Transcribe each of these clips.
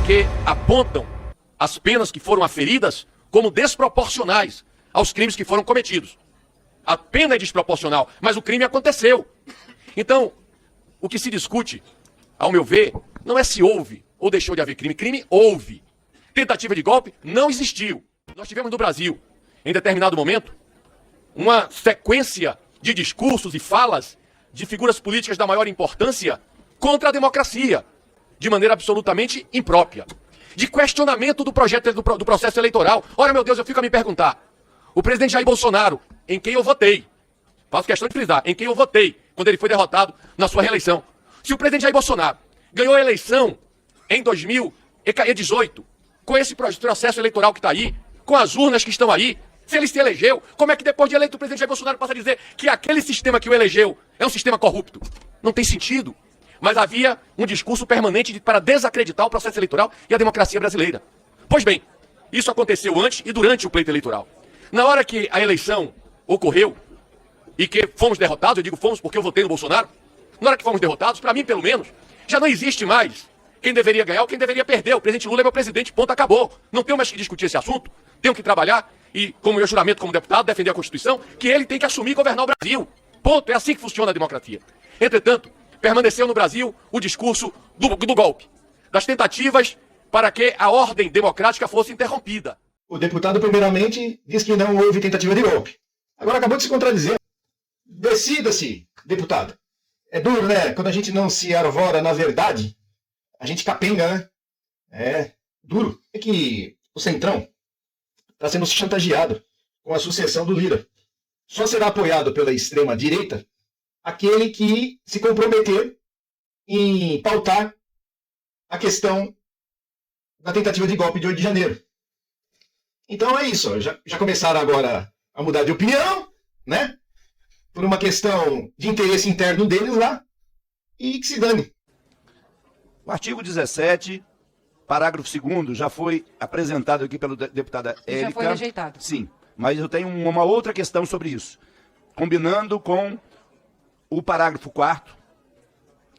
porque apontam as penas que foram aferidas como desproporcionais aos crimes que foram cometidos. A pena é desproporcional, mas o crime aconteceu. Então, o que se discute, ao meu ver, não é se houve ou deixou de haver crime. Crime houve. Tentativa de golpe não existiu. Nós tivemos no Brasil, em determinado momento, uma sequência de discursos e falas de figuras políticas da maior importância contra a democracia, de maneira absolutamente imprópria. De questionamento do projeto do processo eleitoral. Ora, meu Deus, eu fico a me perguntar. O presidente Jair Bolsonaro, em quem eu votei, faço questão de frisar, em quem eu votei quando ele foi derrotado na sua reeleição. Se o presidente Jair Bolsonaro ganhou a eleição em 2018, com esse processo eleitoral que está aí, com as urnas que estão aí, se ele se elegeu, como é que depois de eleito o presidente Jair Bolsonaro passa a dizer que aquele sistema que o elegeu é um sistema corrupto? Não tem sentido. Mas havia um discurso permanente para desacreditar o processo eleitoral e a democracia brasileira. Pois bem, isso aconteceu antes e durante o pleito eleitoral. Na hora que a eleição ocorreu e que fomos derrotados, eu digo fomos porque eu votei no Bolsonaro, na hora que fomos derrotados, para mim pelo menos, já não existe mais quem deveria ganhar ou quem deveria perder. O presidente Lula é meu presidente, ponto, acabou. Não tenho mais que discutir esse assunto, tenho que trabalhar e, como eu juramento como deputado, defender a Constituição, que ele tem que assumir e governar o Brasil. Ponto, é assim que funciona a democracia. Entretanto, permaneceu no Brasil o discurso do golpe, das tentativas para que a ordem democrática fosse interrompida. O deputado, primeiramente, diz que não houve tentativa de golpe. Agora acabou de se contradizer. Decida-se, deputado. É duro, né? Quando a gente não se arvora na verdade, a gente capenga, né? É duro. É que o Centrão está sendo chantageado com a sucessão do Lira. Só será apoiado pela extrema-direita aquele que se comprometer em pautar a questão da tentativa de golpe de 8 de janeiro. Então é isso, ó. Já começaram agora a mudar de opinião, né? Por uma questão de interesse interno deles lá, e que se dane. O artigo 17, parágrafo 2º, já foi apresentado aqui pela deputada Érica. Já foi rejeitado. Sim, mas eu tenho uma outra questão sobre isso. Combinando com o parágrafo 4º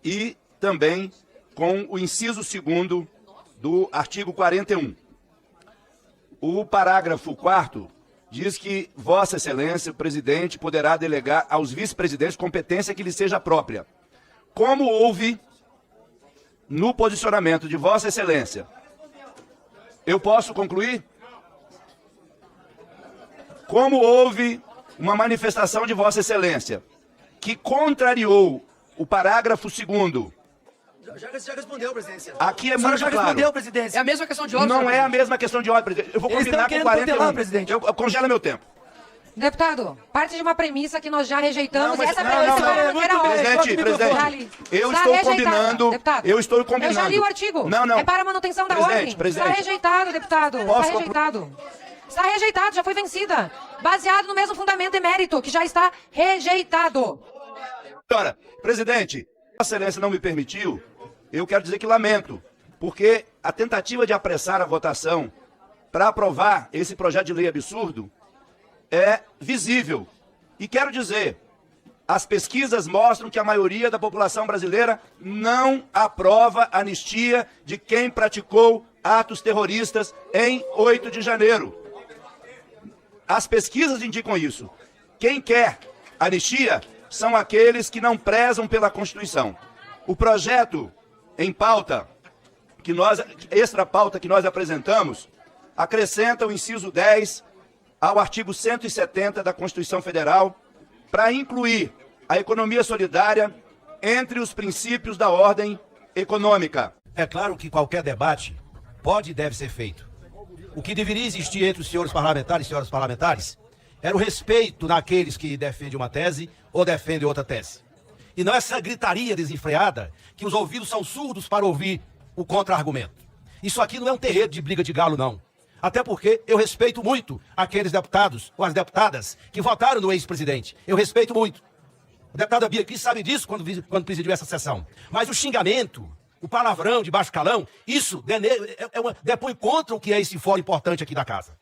e também com o inciso 2º do artigo 41. O parágrafo 4º diz que Vossa Excelência, o presidente, poderá delegar aos vice-presidentes competência que lhe seja própria. Como houve no posicionamento de Vossa Excelência, eu posso concluir? Como houve uma manifestação de Vossa Excelência que contrariou o parágrafo 2º. Já respondeu, presidência. Aqui é muito já claro. Respondeu, presidência. É a mesma questão de ordem. Não é a mesma questão de ordem, presidente. Eu vou combinar com 41. Presidente. Eu congela meu tempo. Deputado, parte de uma premissa que nós já rejeitamos. Não, mas- essa não, premissa não, era não. Presidente, eu Está estou rejeitado, combinando. deputado. Eu estou combinando. Eu já li o artigo. Não. É para a manutenção da Presidente, ordem. presidente. Está rejeitado, deputado. Posso Está rejeitado. Está rejeitado, já foi vencida. Baseado no mesmo fundamento e mérito, que já está rejeitado. Senhora, presidente, Vossa Excelência não me permitiu, eu quero dizer que lamento, porque a tentativa de apressar a votação para aprovar esse projeto de lei absurdo é visível. E quero dizer, as pesquisas mostram que a maioria da população brasileira não aprova a anistia de quem praticou atos terroristas em 8 de janeiro. As pesquisas indicam isso. Quem quer anistia são aqueles que não prezam pela Constituição. O projeto em pauta, extra pauta que nós apresentamos, acrescenta o inciso 10 ao artigo 170 da Constituição Federal para incluir a economia solidária entre os princípios da ordem econômica. É claro que qualquer debate pode e deve ser feito. O que deveria existir entre os senhores parlamentares e senhoras parlamentares era o respeito naqueles que defendem uma tese ou defendem outra tese. E não essa gritaria desenfreada que os ouvidos são surdos para ouvir o contra-argumento. Isso aqui não é um terreiro de briga de galo, não. Até porque eu respeito muito aqueles deputados ou as deputadas que votaram no ex-presidente. Eu respeito muito. A deputada Bia Kicis sabe disso quando presidiu essa sessão. Mas o xingamento, o palavrão de baixo calão, isso depõe contra o que é esse fórum importante aqui da casa.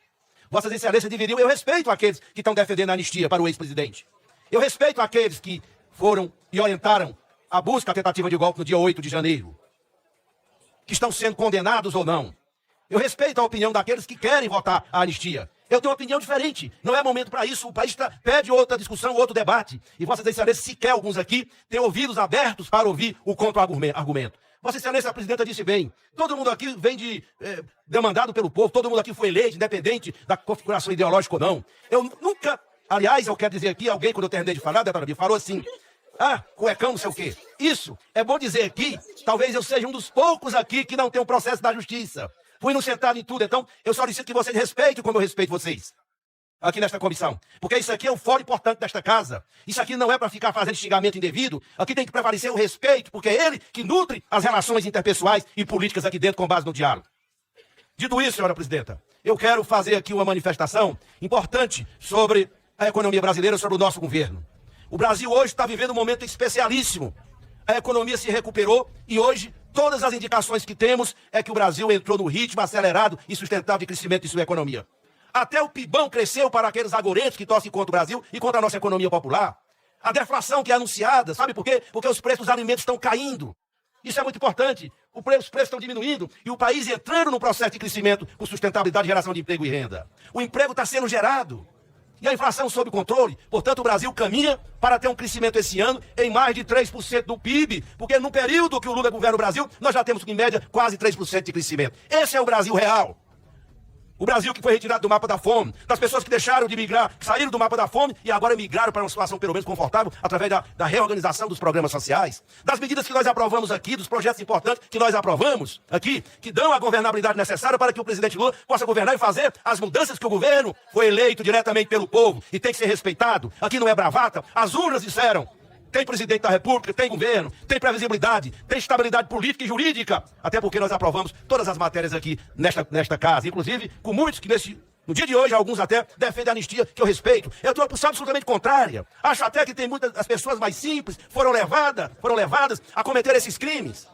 Vossas Excelências deveriam... Eu respeito aqueles que estão defendendo a anistia para o ex-presidente. Eu respeito aqueles que foram e orientaram a busca, a tentativa de golpe no dia 8 de janeiro. que estão sendo condenados ou não. Eu respeito a opinião daqueles que querem votar a anistia. Eu tenho uma opinião diferente. Não é momento para isso. O país pede outra discussão, outro debate. E Vossa Excelência, sequer alguns aqui, têm ouvidos abertos para ouvir o contra-argumento. Vossa Excelência, a presidenta disse bem. Todo mundo aqui vem demandado pelo povo. Todo mundo aqui foi eleito, independente da configuração ideológica ou não. Eu nunca... Aliás, eu quero dizer aqui, alguém, quando eu terminei de falar, deputada Bia, falou assim... Ah, cuecão, não sei o quê. Isso, é bom dizer aqui, talvez eu seja um dos poucos aqui que não tem um processo da justiça. Fui inocentado em tudo, então eu solicito que vocês respeitem como eu respeito vocês. Aqui nesta comissão. Porque isso aqui é um fórum importante desta casa. Isso aqui não é para ficar fazendo xingamento indevido. Aqui tem que prevalecer o respeito, porque é ele que nutre as relações interpessoais e políticas aqui dentro com base no diálogo. Dito isso, senhora presidenta, eu quero fazer aqui uma manifestação importante sobre a economia brasileira, sobre o nosso governo. O Brasil hoje está vivendo um momento especialíssimo. A economia se recuperou e hoje todas as indicações que temos é que o Brasil entrou no ritmo acelerado e sustentável de crescimento de sua economia. Até o PIBão cresceu para aqueles agoretos que torcem contra o Brasil e contra a nossa economia popular. A deflação que é anunciada, sabe por quê? Porque os preços dos alimentos estão caindo. Isso é muito importante. Os preços estão diminuindo e o país entrando no processo de crescimento com sustentabilidade, geração de emprego e renda. O emprego está sendo gerado. E a inflação sob controle, portanto o Brasil caminha para ter um crescimento esse ano em mais de 3% do PIB, porque no período que o Lula governa o Brasil, nós já temos em média quase 3% de crescimento. Esse é o Brasil real. O Brasil que foi retirado do mapa da fome, das pessoas que deixaram de migrar, que saíram do mapa da fome e agora migraram para uma situação pelo menos confortável através da reorganização dos programas sociais, das medidas que nós aprovamos aqui, dos projetos importantes que nós aprovamos aqui, que dão a governabilidade necessária para que o presidente Lula possa governar e fazer as mudanças que o governo foi eleito diretamente pelo povo e tem que ser respeitado. Aqui não é bravata, as urnas disseram. Tem presidente da República, tem governo, tem previsibilidade, tem estabilidade política e jurídica. Até porque nós aprovamos todas as matérias aqui nesta casa. Inclusive, com muitos que no dia de hoje, alguns até defendem a anistia, que eu respeito. Eu tenho uma posição absolutamente contrária. Acho até que tem muitas das pessoas mais simples foram levadas a cometer esses crimes.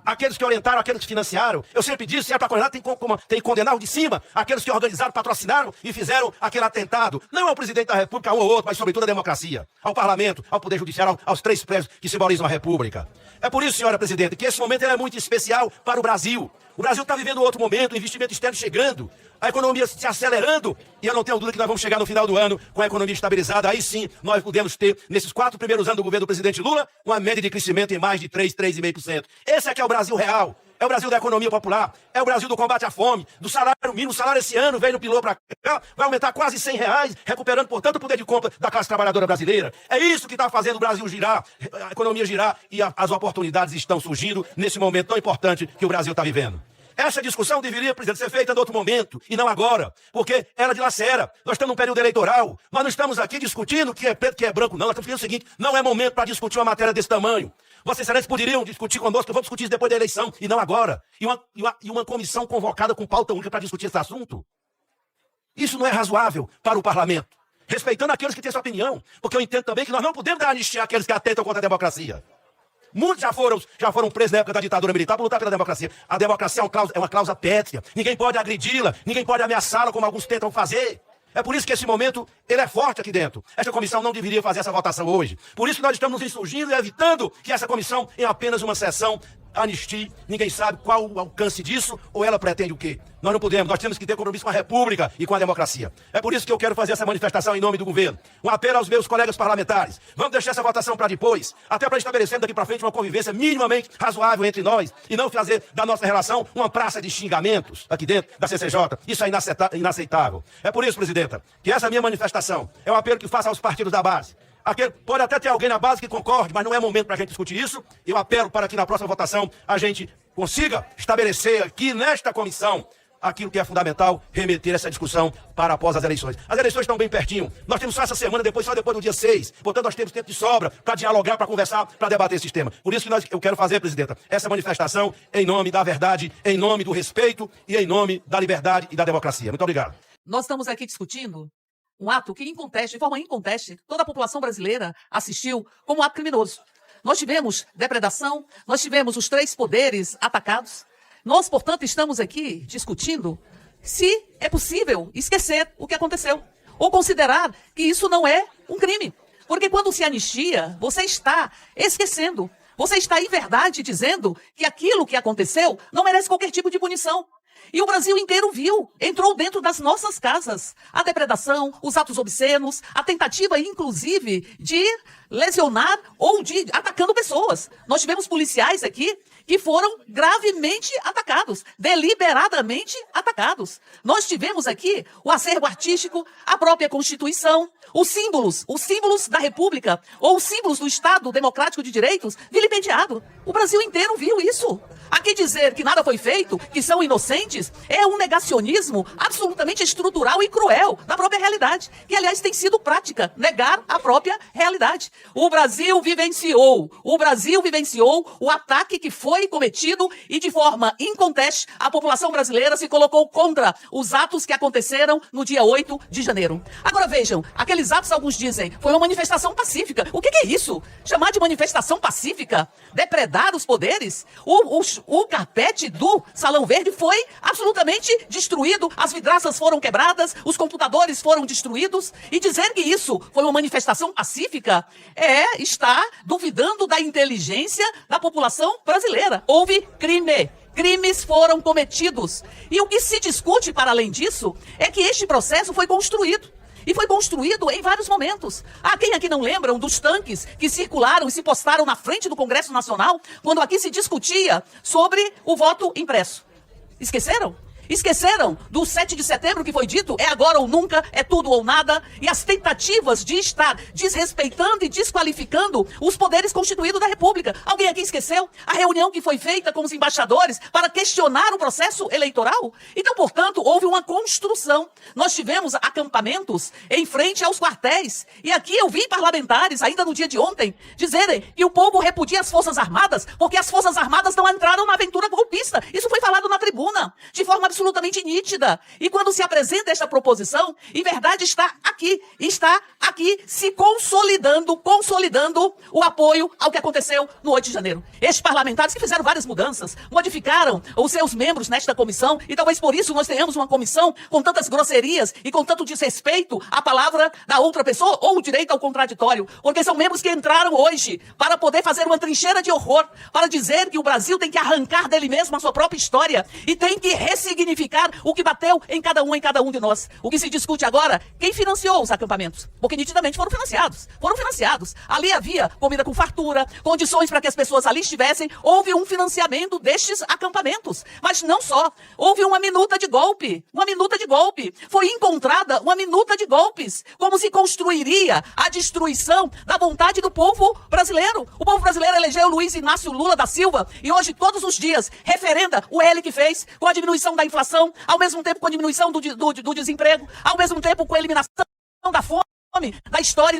Aqueles que orientaram, aqueles que financiaram. Eu sempre disse, se é para condenar, tem que condenar o de cima. Aqueles que organizaram, patrocinaram e fizeram aquele atentado. Não ao presidente da República, um ou outro, mas sobretudo à democracia, ao parlamento, ao poder judiciário, aos três prédios que simbolizam a República. É por isso, senhora presidente, que esse momento é muito especial para o Brasil. O Brasil está vivendo outro momento, o investimento externo chegando, a economia se acelerando, e eu não tenho dúvida que nós vamos chegar no final do ano com a economia estabilizada. Aí sim, nós podemos ter, nesses 4 primeiros anos do governo do presidente Lula, uma média de crescimento em mais de 3,5%. Esse aqui é o Brasil real. É o Brasil da economia popular, é o Brasil do combate à fome, do salário mínimo. O salário esse ano veio no pilô para cá, vai aumentar quase R$100, recuperando, portanto, o poder de compra da classe trabalhadora brasileira. É isso que está fazendo o Brasil girar, a economia girar, e as oportunidades estão surgindo nesse momento tão importante que o Brasil está vivendo. Essa discussão deveria, presidente, ser feita em outro momento, e não agora, porque ela dilacera. Nós estamos num período eleitoral, nós não estamos aqui discutindo que é preto, que é branco, não. Nós estamos dizendo o seguinte, não é momento para discutir uma matéria desse tamanho. Vossas Excelências poderiam discutir conosco, vamos discutir isso depois da eleição, e não agora. E uma comissão convocada com pauta única para discutir esse assunto. Isso não é razoável para o parlamento, respeitando aqueles que têm essa opinião, porque eu entendo também que nós não podemos dar anistia àqueles que atentam contra a democracia. Muitos já foram presos na época da ditadura militar por lutar pela democracia. A democracia é uma cláusula pétrea. Ninguém pode agredi-la, ninguém pode ameaçá-la como alguns tentam fazer. É por isso que esse momento ele é forte aqui dentro. Esta comissão não deveria fazer essa votação hoje. Por isso que nós estamos nos insurgindo e evitando que essa comissão, em apenas uma sessão, anistie. Ninguém sabe qual o alcance disso ou ela pretende o quê. Nós não podemos, nós temos que ter compromisso com a República e com a democracia. É por isso que eu quero fazer essa manifestação em nome do governo. Um apelo aos meus colegas parlamentares. Vamos deixar essa votação para depois, até para estabelecer daqui para frente uma convivência minimamente razoável entre nós e não fazer da nossa relação uma praça de xingamentos aqui dentro da CCJ. Isso é inaceitável. É por isso, presidenta, que essa minha manifestação é um apelo que faço aos partidos da base. Pode até ter alguém na base que concorde, mas não é momento para a gente discutir isso. Eu apelo para que na próxima votação a gente consiga estabelecer aqui nesta comissão aquilo que é fundamental, remeter essa discussão para após as eleições. As eleições estão bem pertinho. Nós temos só essa semana, só depois do dia 6. Portanto, nós temos tempo de sobra para dialogar, para conversar, para debater esses temas. Por isso que eu quero fazer, presidenta, essa manifestação em nome da verdade, em nome do respeito e em nome da liberdade e da democracia. Muito obrigado. Nós estamos aqui discutindo um ato que, de forma inconteste, toda a população brasileira assistiu como um ato criminoso. Nós tivemos depredação, nós tivemos os 3 poderes atacados. Nós, portanto, estamos aqui discutindo se é possível esquecer o que aconteceu, ou considerar que isso não é um crime. Porque quando se anistia, você está esquecendo. Você está em verdade dizendo que aquilo que aconteceu não merece qualquer tipo de punição. E o Brasil inteiro viu, entrou dentro das nossas casas. A depredação, os atos obscenos, a tentativa, inclusive, de lesionar ou de atacando pessoas. Nós tivemos policiais aqui que foram gravemente atacados, deliberadamente atacados. Nós tivemos aqui o acervo artístico, a própria Constituição, os símbolos da República, ou os símbolos do Estado Democrático de Direitos, vilipendiado. O Brasil inteiro viu isso. Aqui dizer que nada foi feito, que são inocentes, é um negacionismo absolutamente estrutural e cruel da própria realidade, que aliás tem sido prática, negar a própria realidade. O Brasil vivenciou o ataque que foi cometido e de forma inconteste a população brasileira se colocou contra os atos que aconteceram no dia 8 de janeiro. Agora vejam, aqueles atos, alguns dizem, foi uma manifestação pacífica. O que é isso? Chamar de manifestação pacífica? Depredar os poderes? O carpete do Salão Verde foi absolutamente destruído, as vidraças foram quebradas, os computadores foram destruídos, e dizer que isso foi uma manifestação pacífica está duvidando da inteligência da população brasileira. Houve crime. Crimes foram cometidos. E o que se discute, para além disso, é que este processo foi construído. E foi construído em vários momentos. Quem aqui não lembram dos tanques que circularam e se postaram na frente do Congresso Nacional, quando aqui se discutia sobre o voto impresso? Esqueceram? Esqueceram do 7 de setembro que foi dito, é agora ou nunca, é tudo ou nada, e as tentativas de estar desrespeitando e desqualificando os poderes constituídos da República. Alguém aqui esqueceu a reunião que foi feita com os embaixadores para questionar o processo eleitoral? Então, portanto, houve uma construção. Nós tivemos acampamentos em frente aos quartéis, e aqui eu vi parlamentares, ainda no dia de ontem, dizerem que o povo repudia as Forças Armadas, porque as Forças Armadas não entraram na aventura golpista. Isso foi falado na tribuna, de forma absolutamente nítida. E quando se apresenta esta proposição, em verdade está aqui se consolidando o apoio ao que aconteceu no 8 de janeiro. Estes parlamentares que fizeram várias mudanças, modificaram os seus membros nesta comissão, e talvez por isso nós tenhamos uma comissão com tantas grosserias e com tanto desrespeito à palavra da outra pessoa, ou o direito ao contraditório, porque são membros que entraram hoje para poder fazer uma trincheira de horror, para dizer que o Brasil tem que arrancar dele mesmo a sua própria história e tem que ressignificar o que bateu em cada um de nós. O que se discute agora, quem financiou os acampamentos? Porque nitidamente foram financiados. Ali havia comida com fartura, condições para que as pessoas ali estivessem. Houve um financiamento destes acampamentos. Mas não só. Houve uma minuta de golpe. Foi encontrada uma minuta de golpes. Como se construiria a destruição da vontade do povo brasileiro. O povo brasileiro elegeu Luiz Inácio Lula da Silva e hoje, todos os dias, referenda o L que fez com a diminuição da inflação, ao mesmo tempo com a diminuição do desemprego, ao mesmo tempo com a eliminação da fome, da história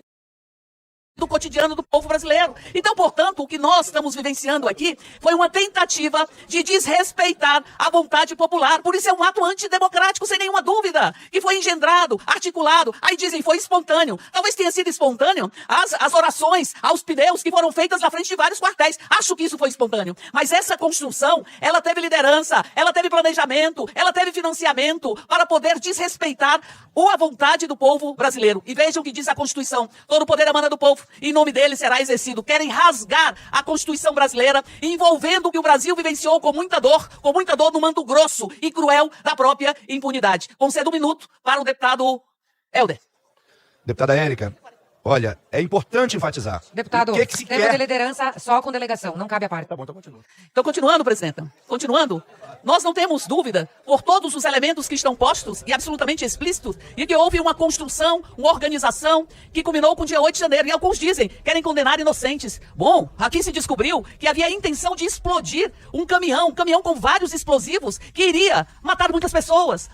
do cotidiano do povo brasileiro. Então, portanto, o que nós estamos vivenciando aqui foi uma tentativa de desrespeitar a vontade popular. Por isso é um ato antidemocrático, sem nenhuma dúvida, que foi engendrado, articulado. Aí dizem, foi espontâneo. Talvez tenha sido espontâneo as orações aos pneus que foram feitas na frente de vários quartéis. Acho que isso foi espontâneo. Mas essa construção, ela teve liderança, ela teve planejamento, ela teve financiamento para poder desrespeitar a vontade do povo brasileiro. E vejam o que diz a Constituição. Todo o poder emana do povo. Em nome dele será exercido. Querem rasgar a Constituição brasileira, envolvendo o que o Brasil vivenciou com muita dor no manto grosso e cruel da própria impunidade. Concedo um minuto para o deputado Helder. Deputada Érica, olha, é importante enfatizar. Deputado, o que se tema quer... de liderança só com delegação, não cabe a parte. Tá bom, então continua. Então, continuando, presidenta, nós não temos dúvida, por todos os elementos que estão postos e absolutamente explícitos, e que houve uma construção, uma organização que culminou com o dia 8 de janeiro. E alguns dizem, querem condenar inocentes. Bom, aqui se descobriu que havia a intenção de explodir um caminhão com vários explosivos, que iria matar muitas pessoas.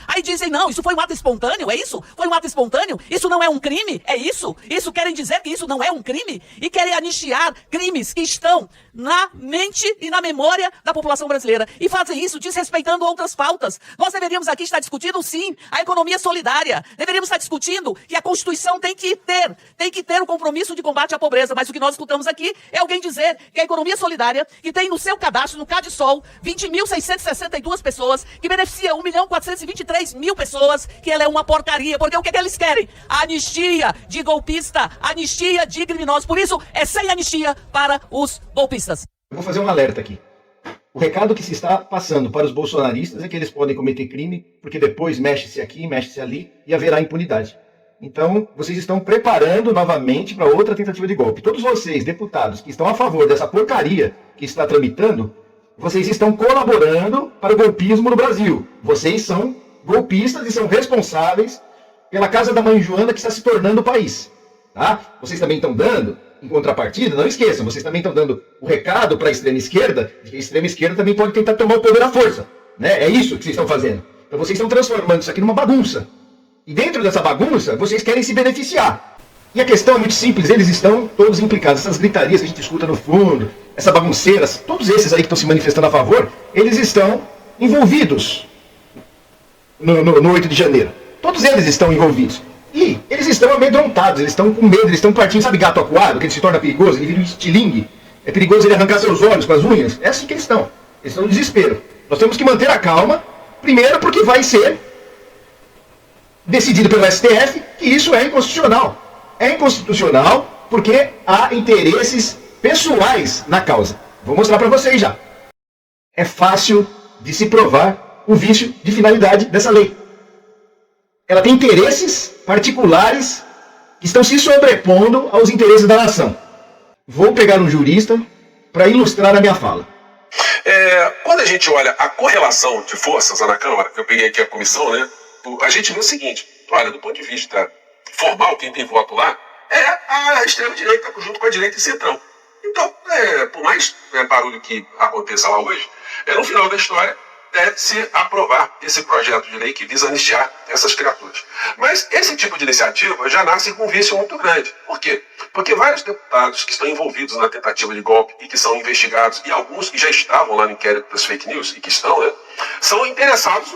Aí dizem, não, isso foi um ato espontâneo, é isso? Foi um ato espontâneo? Isso não é um crime? É isso? Isso querem dizer que isso não é um crime? E querem anistiar crimes que estão na mente e na memória da população brasileira. brasileira e fazem isso desrespeitando outras pautas. Nós deveríamos aqui estar discutindo, sim, a economia solidária. Deveríamos estar discutindo que a Constituição tem que ter o compromisso de combate à pobreza. Mas o que nós escutamos aqui é alguém dizer que a economia solidária, que tem no seu cadastro, no CadSol, 20.662 pessoas, que beneficia 1.423.000 pessoas, que ela é uma porcaria. Porque o que eles querem? A anistia de golpista, anistia de criminosos. Por isso, é sem anistia para os golpistas. Eu vou fazer um alerta aqui. O recado que se está passando para os bolsonaristas é que eles podem cometer crime, porque depois mexe-se aqui, mexe-se ali e haverá impunidade. Então, vocês estão preparando novamente para outra tentativa de golpe. Todos vocês, deputados, que estão a favor dessa porcaria que está tramitando, vocês estão colaborando para o golpismo no Brasil. Vocês são golpistas e são responsáveis pela casa da mãe Joana que está se tornando o país. Tá? Vocês também estão dando, em contrapartida, não esqueçam, vocês também estão dando o recado para a extrema esquerda, de que a extrema esquerda também pode tentar tomar o poder à força. Né? É isso que vocês estão fazendo. Então vocês estão transformando isso aqui numa bagunça. E dentro dessa bagunça, vocês querem se beneficiar. E a questão é muito simples, eles estão todos implicados. Essas gritarias que a gente escuta no fundo, essa bagunceira, todos esses aí que estão se manifestando a favor, eles estão envolvidos no 8 de janeiro. Todos eles estão envolvidos. E eles estão amedrontados, eles estão com medo, eles estão partindo, sabe gato acuado, que ele se torna perigoso, ele vira um estilingue. É perigoso ele arrancar seus olhos com as unhas. É assim que eles estão. Eles estão no desespero. Nós temos que manter a calma, primeiro porque vai ser decidido pelo STF que isso é inconstitucional. É inconstitucional porque há interesses pessoais na causa. Vou mostrar para vocês já. É fácil de se provar o vício de finalidade dessa lei. Ela tem interesses particulares que estão se sobrepondo aos interesses da nação. Vou pegar um jurista para ilustrar a minha fala. Quando a gente olha a correlação de forças na Câmara, que eu peguei aqui a comissão, né, a gente vê o seguinte, olha, do ponto de vista formal, quem tem voto lá é a extrema-direita junto com a direita e centrão. Então, por mais barulho que aconteça lá hoje, no final da história, deve-se aprovar esse projeto de lei que visa anistiar essas criaturas. Mas esse tipo de iniciativa já nasce com um vício muito grande. Por quê? Porque vários deputados que estão envolvidos na tentativa de golpe e que são investigados, e alguns que já estavam lá no inquérito das fake news e que estão, né, são interessados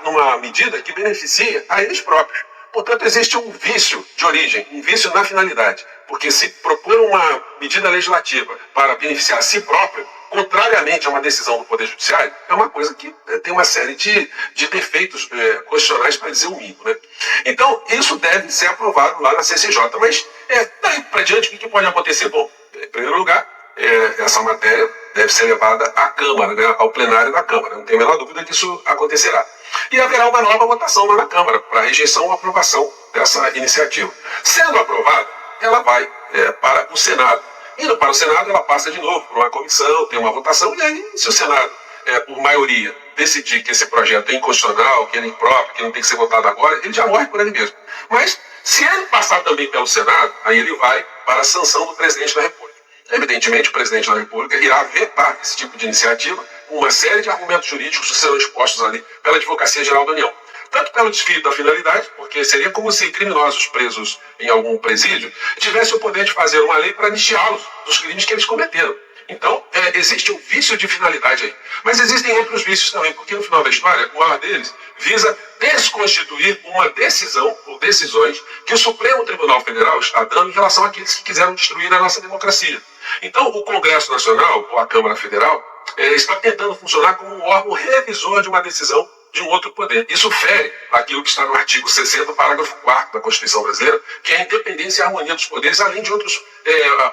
numa medida que beneficia a eles próprios. Portanto, existe um vício de origem, um vício na finalidade. Porque se propor uma medida legislativa para beneficiar a si próprio, contrariamente a uma decisão do Poder Judiciário, é uma coisa que tem uma série de defeitos constitucionais, para dizer o mínimo. Né? Então, isso deve ser aprovado lá na CCJ. Mas, daí para diante, o que pode acontecer? Bom, em primeiro lugar, essa matéria deve ser levada à Câmara, né, ao plenário da Câmara. Não tem a menor dúvida que isso acontecerá. E haverá uma nova votação lá na Câmara para rejeição ou aprovação dessa iniciativa. Sendo aprovada, ela vai para o Senado. Indo para o Senado, ela passa de novo por uma comissão, tem uma votação, e aí, se o Senado, por maioria, decidir que esse projeto é inconstitucional, que ele é impróprio, que não tem que ser votado agora, ele já morre por ele mesmo. Mas, se ele passar também pelo Senado, aí ele vai para a sanção do presidente da República. Evidentemente, o presidente da República irá vetar esse tipo de iniciativa, uma série de argumentos jurídicos que serão expostos ali pela Advocacia Geral da União. Tanto pelo desvio da finalidade, porque seria como se criminosos presos em algum presídio tivessem o poder de fazer uma lei para anistiá-los dos crimes que eles cometeram. Então, existe um vício de finalidade aí. Mas existem outros vícios também, porque no final da história, o maior deles visa desconstituir uma decisão ou decisões que o Supremo Tribunal Federal está dando em relação àqueles que quiseram destruir a nossa democracia. Então, o Congresso Nacional, ou a Câmara Federal, está tentando funcionar como um órgão revisor de uma decisão de um outro poder. Isso fere aquilo que está no artigo 60, parágrafo 4º da Constituição Brasileira, que é a independência e a harmonia dos poderes, além de outros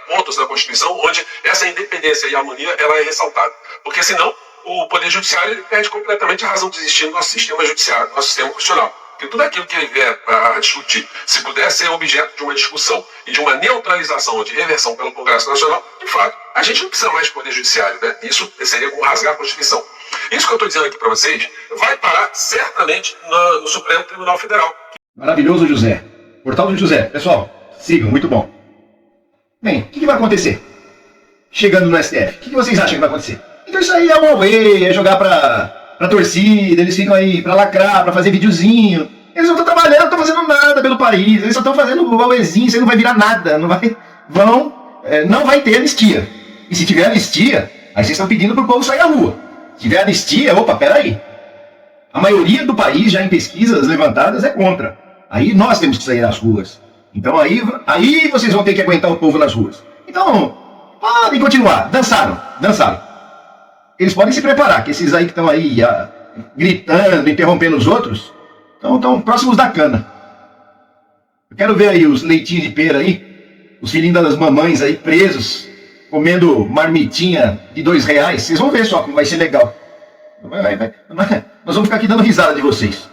pontos da Constituição, onde essa independência e harmonia ela é ressaltada. Porque senão, o Poder Judiciário ele perde completamente a razão de existir no nosso sistema judiciário, no nosso sistema constitucional. Porque tudo aquilo que ele vier a discutir, se puder ser objeto de uma discussão e de uma neutralização ou de reversão pelo Congresso Nacional, de fato, a gente não precisa mais de Poder Judiciário. Né? Isso seria como rasgar a Constituição. Isso que eu estou dizendo aqui para vocês vai parar certamente no Supremo Tribunal Federal. Maravilhoso, José. Portal do José. Pessoal, sigam, muito bom. Bem, o que vai acontecer? Chegando no STF, o que vocês acham que vai acontecer? Então isso aí é um away, é jogar pra torcida, eles ficam aí pra lacrar, pra fazer videozinho. Eles não estão trabalhando, não estão fazendo nada pelo país, eles só estão fazendo o awayzinho, isso aí não vai virar nada, não vai ter anistia. E se tiver anistia, aí vocês estão pedindo pro povo sair à rua. Se tiver anistia, opa, peraí. A maioria do país, já em pesquisas levantadas, é contra. Aí nós temos que sair nas ruas. Então aí vocês vão ter que aguentar o povo nas ruas. Então, podem continuar. Dançaram. Eles podem se preparar, que esses aí que estão aí gritando, interrompendo os outros, estão próximos da cana. Eu quero ver aí os leitinhos de pera aí, os filhinhos das mamães aí presos, comendo marmitinha de R$2. Vocês vão ver só como vai ser legal. Nós vamos ficar aqui dando risada de vocês.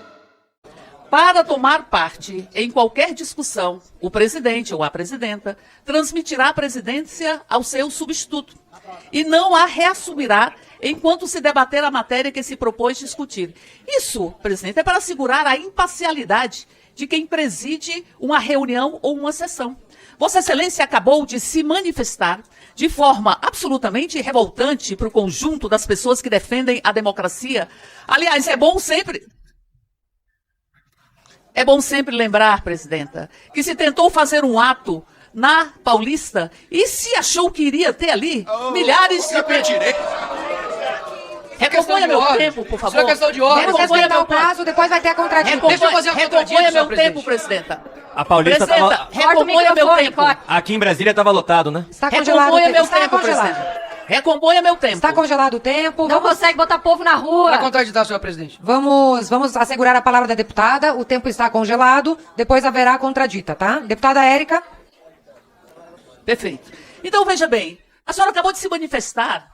Para tomar parte em qualquer discussão, o presidente ou a presidenta transmitirá a presidência ao seu substituto e não a reassumirá enquanto se debater a matéria que se propôs discutir. Isso, presidente, é para assegurar a imparcialidade de quem preside uma reunião ou uma sessão. Vossa Excelência acabou de se manifestar de forma absolutamente revoltante para o conjunto das pessoas que defendem a democracia. Aliás, é bom sempre lembrar, presidenta, que se tentou fazer um ato na Paulista e se achou que iria ter ali milhares de pessoas. Recomponha meu tempo, por favor. Isso é questão de ordem. Vamos respeitar o prazo, depois vai ter a contradição. Deixa eu fazer uma Recomponha meu presidente. tempo, presidenta. A Paulista Presidenta, tava... recomponha meu tempo. Aqui em Brasília tava lotado, né? Está congelado o Recomponha tempo. meu Está tempo, congelado. presidenta. Recomponha meu tempo. Está congelado o tempo. Não consegue botar povo na rua. Para contraditar, senhor presidente. Vamos assegurar a palavra da deputada. O tempo está congelado. Depois haverá a contradita, tá? Deputada Érica. Perfeito. Então, veja bem, a senhora acabou de se manifestar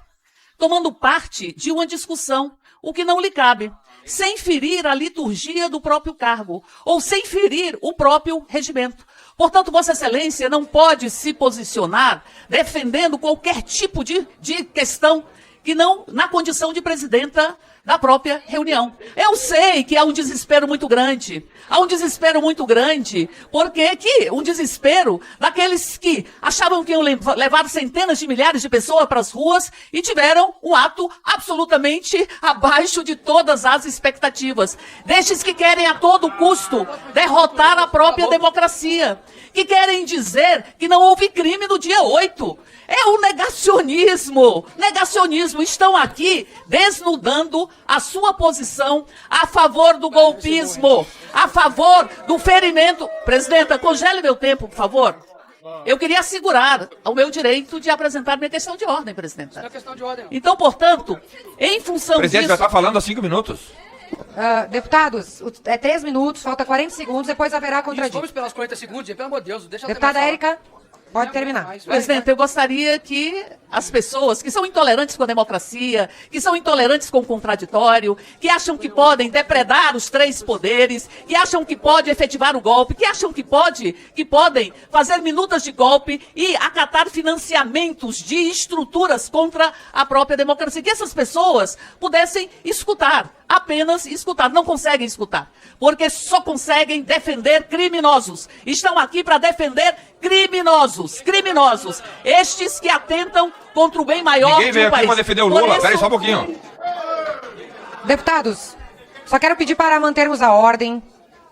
tomando parte de uma discussão, o que não lhe cabe, sem ferir a liturgia do próprio cargo, ou sem ferir o próprio regimento. Portanto, Vossa Excelência não pode se posicionar defendendo qualquer tipo de questão que não na condição de presidenta da própria reunião. Eu sei que há um desespero muito grande. Há um desespero muito grande, porque um desespero daqueles que achavam que iam levar centenas de milhares de pessoas para as ruas e tiveram um ato absolutamente abaixo de todas as expectativas. Destes que querem a todo custo derrotar a própria democracia, que querem dizer que não houve crime no dia 8. É o negacionismo. Negacionismo. Estão aqui desnudando a sua posição a favor do golpismo, a favor do ferimento. Presidenta, congele meu tempo, por favor. Eu queria assegurar o meu direito de apresentar minha questão de ordem, presidenta. Isso é questão de ordem. Então, portanto, em função O presidente disso... já está falando há 5 minutos. Deputados, é 3 minutos, falta 40 segundos, depois haverá a Isso, contradita. vamos esperar os 40 segundos, gente. Pelo amor de Deus, deixa ela Deputada terminar de falar. Érica, pode terminar. Presidente, eu gostaria que as pessoas que são intolerantes com a democracia, que são intolerantes com o contraditório, que acham que podem depredar os 3 poderes, que acham que pode efetivar o golpe, que acham que podem fazer minutas de golpe e acatar financiamentos de estruturas contra a própria democracia, que essas pessoas pudessem escutar, apenas escutar, não conseguem escutar, porque só conseguem defender criminosos. Estão aqui para defender criminosos, estes que atentam contra o bem maior Ninguém veio do aqui país. para defender o Por Lula. isso- Peraí só um pouquinho. Deputados, só quero pedir para mantermos a ordem,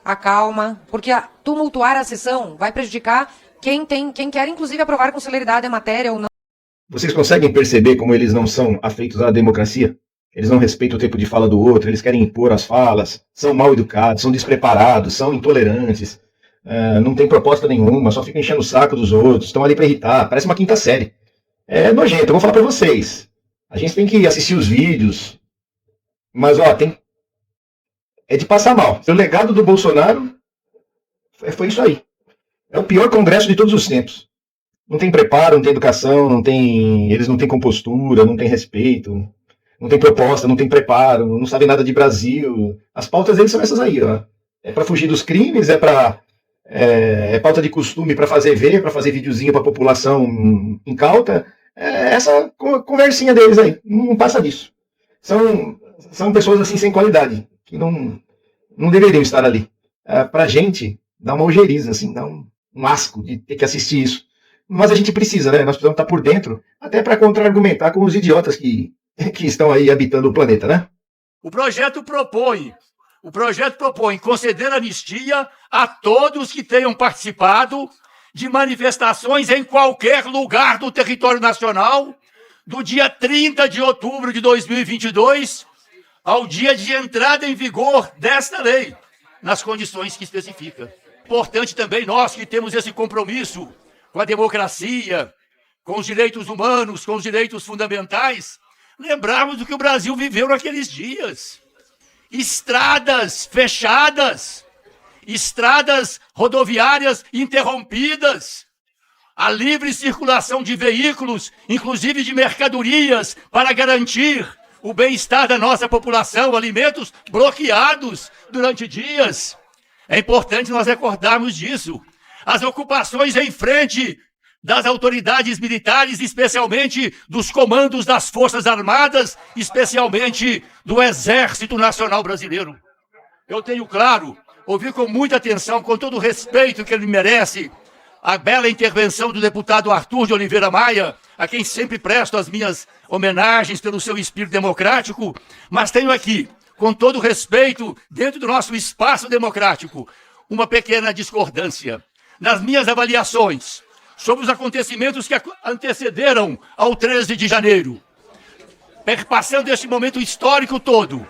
a calma, porque tumultuar a sessão vai prejudicar quem quer, inclusive, aprovar com celeridade a matéria ou não. Vocês conseguem perceber como eles não são afeitos à democracia? Eles não respeitam o tempo de fala do outro, eles querem impor as falas, são mal educados, são despreparados, são intolerantes, não tem proposta nenhuma, só ficam enchendo o saco dos outros, estão ali para irritar, parece uma quinta série. É nojento, eu vou falar para vocês. A gente tem que assistir os vídeos, mas é de passar mal. O legado do Bolsonaro foi isso aí. É o pior congresso de todos os tempos. Não tem preparo, não tem educação, eles não têm compostura, não têm respeito, não tem proposta, não tem preparo, não sabem nada de Brasil. As pautas deles são essas aí, ó. É para fugir dos crimes, é pauta de costume para fazer videozinho para a população incauta. Essa conversinha deles aí, não passa disso. São pessoas assim sem qualidade, que não deveriam estar ali. Pra gente, dá uma ojeriza, assim, dá um asco de ter que assistir isso. Mas a gente precisa, né? Nós precisamos estar por dentro, até para contra-argumentar com os idiotas que estão aí habitando o planeta, né? O projeto propõe conceder anistia a todos que tenham participado de manifestações em qualquer lugar do território nacional do dia 30 de outubro de 2022 ao dia de entrada em vigor desta lei, nas condições que especifica. Importante também nós que temos esse compromisso com a democracia, com os direitos humanos, com os direitos fundamentais, lembrarmos do que o Brasil viveu naqueles dias. Estradas fechadas, estradas rodoviárias interrompidas, a livre circulação de veículos, inclusive de mercadorias, para garantir o bem-estar da nossa população, alimentos bloqueados durante dias. É importante nós recordarmos disso. As ocupações em frente das autoridades militares, especialmente dos comandos das Forças Armadas, especialmente do Exército Nacional Brasileiro. Eu tenho, claro, ouvi com muita atenção, com todo o respeito que ele merece, a bela intervenção do deputado Arthur de Oliveira Maia, a quem sempre presto as minhas homenagens pelo seu espírito democrático, mas tenho aqui, com todo o respeito, dentro do nosso espaço democrático, uma pequena discordância. Nas minhas avaliações sobre os acontecimentos que antecederam ao 13 de janeiro, perpassando este momento histórico todo,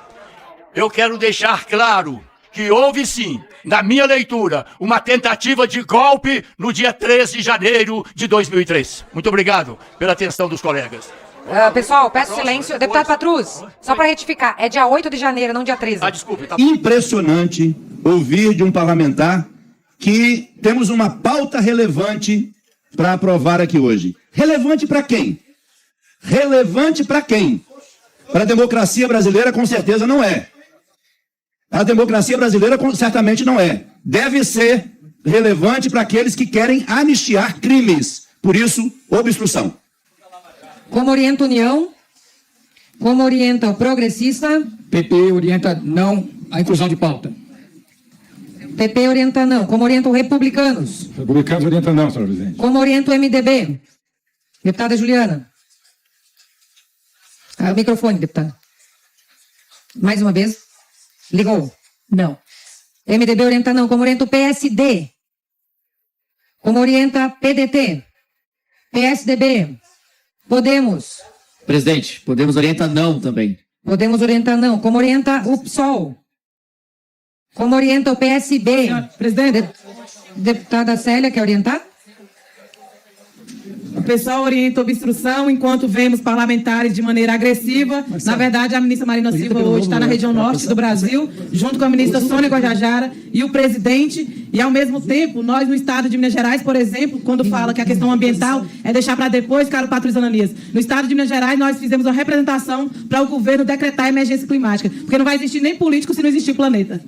eu quero deixar claro que houve sim, na minha leitura, uma tentativa de golpe no dia 13 de janeiro de 2003. Muito obrigado pela atenção dos colegas. Pessoal, peço silêncio. Deputado Patrus, só para retificar, é dia 8 de janeiro, não dia 13. Desculpe. Tá... Impressionante ouvir de um parlamentar que temos uma pauta relevante para aprovar aqui hoje. Relevante para quem? Relevante para quem? Para a democracia brasileira, com certeza não é. A democracia brasileira certamente não é. Deve ser relevante para aqueles que querem anistiar crimes. Por isso, obstrução. Como orienta a União? Como orienta o Progressista? PP orienta não à inclusão de pauta. PP orienta não. Como orienta o Republicanos? Republicanos orientam não, senhor presidente. Como orienta o MDB? Deputada Juliana. O microfone, deputada. Mais uma vez. Ligou? Não. MDB orienta não. Como orienta o PSD? Como orienta PDT? PSDB? Podemos? Presidente, Podemos orienta não também. Podemos orienta não. Como orienta o PSOL? Como orienta o PSB? Presidente. Deputada Célia, quer orientar? O pessoal orienta obstrução, enquanto vemos parlamentares de maneira agressiva. Na verdade, a ministra Marina Silva hoje está na região norte do Brasil, junto com a ministra Sônia Guajajara e o presidente. E, ao mesmo tempo, nós no estado de Minas Gerais, por exemplo, quando fala que a questão ambiental é deixar para depois, caro Patrus Ananias, no estado de Minas Gerais, nós fizemos uma representação para o governo decretar a emergência climática, porque não vai existir nem político se não existir planeta.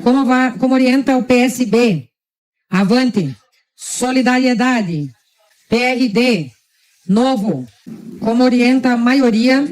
Como orienta o PSB? Avante. Solidariedade. PRD, Novo, como orienta a maioria